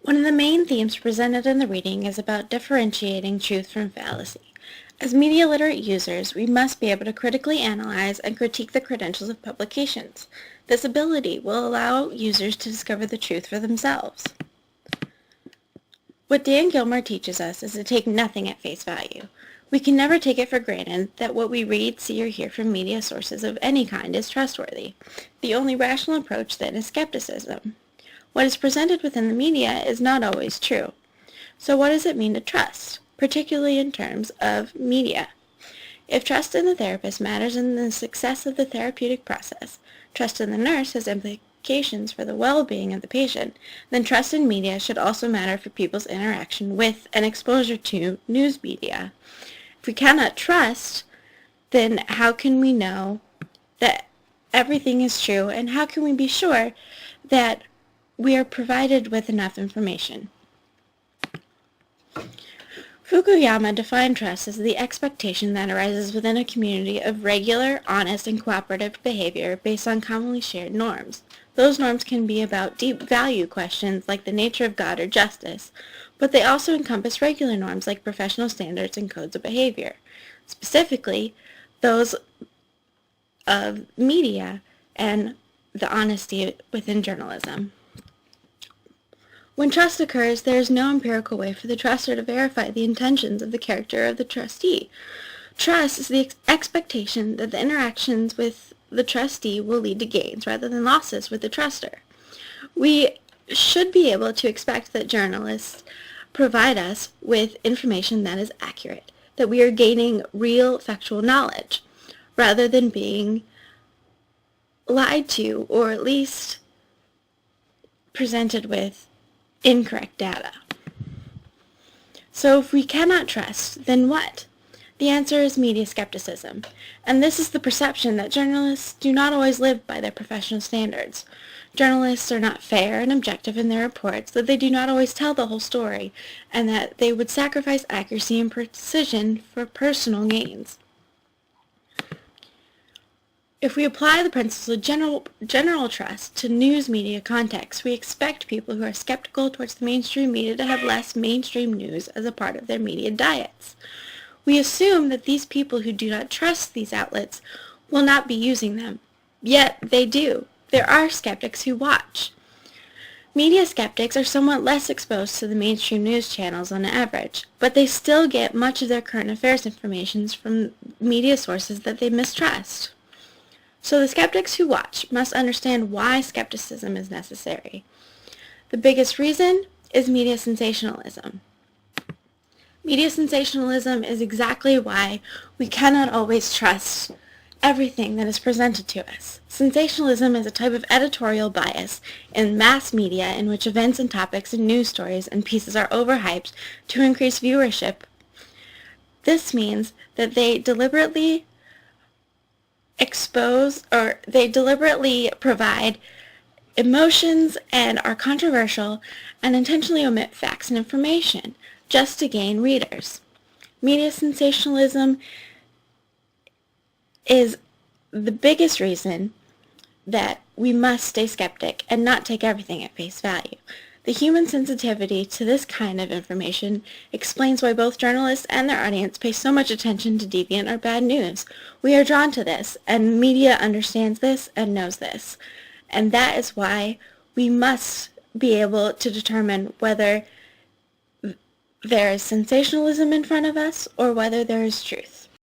One of the main themes presented in the reading is about differentiating truth from fallacy. As media literate users, we must be able to critically analyze and critique the credentials of publications. This ability will allow users to discover the truth for themselves. What Dan Gilmore teaches us is to take nothing at face value. We can never take it for granted that what we read, see, or hear from media sources of any kind is trustworthy. The only rational approach then is skepticism. What is presented within the media is not always true. So what does it mean to trust, particularly in terms of media? If trust in the therapist matters in the success of the therapeutic process, trust in the nurse has implications for the well-being of the patient, then trust in media should also matter for people's interaction with and exposure to news media. If we cannot trust, then how can we know that everything is true, and how can we be sure that we are provided with enough information? Fukuyama defined trust as the expectation that arises within a community of regular, honest, and cooperative behavior based on commonly shared norms. Those norms can be about deep value questions like the nature of God or justice, but they also encompass regular norms like professional standards and codes of behavior, specifically those of media and the honesty within journalism. When trust occurs, there is no empirical way for the trustor to verify the intentions of the character of the trustee. Trust is the expectation that the interactions with the trustee will lead to gains rather than losses with the truster. We should be able to expect that journalists provide us with information that is accurate, that we are gaining real factual knowledge, rather than being lied to or at least presented with incorrect data. So if we cannot trust, then what? The answer is media skepticism, and this is the perception that journalists do not always live by their professional standards. Journalists are not fair and objective in their reports, that they do not always tell the whole story, and that they would sacrifice accuracy and precision for personal gains. If we apply the principles of general trust to news media context, we expect people who are skeptical towards the mainstream media to have less mainstream news as a part of their media diets. We assume that these people who do not trust these outlets will not be using them. Yet they do. There are skeptics who watch. Media skeptics are somewhat less exposed to the mainstream news channels on average, but they still get much of their current affairs information from media sources that they mistrust. So the skeptics who watch must understand why skepticism is necessary. The biggest reason is media sensationalism. Media sensationalism is exactly why we cannot always trust everything that is presented to us. Sensationalism is a type of editorial bias in mass media in which events and topics and news stories and pieces are overhyped to increase viewership. This means that they deliberately provide emotions and are controversial and intentionally omit facts and information just to gain readers. Media sensationalism is the biggest reason that we must stay skeptic and not take everything at face value. The human sensitivity to this kind of information explains why both journalists and their audience pay so much attention to deviant or bad news. We are drawn to this, and media understands this and knows this. And that is why we must be able to determine whether there is sensationalism in front of us or whether there is truth.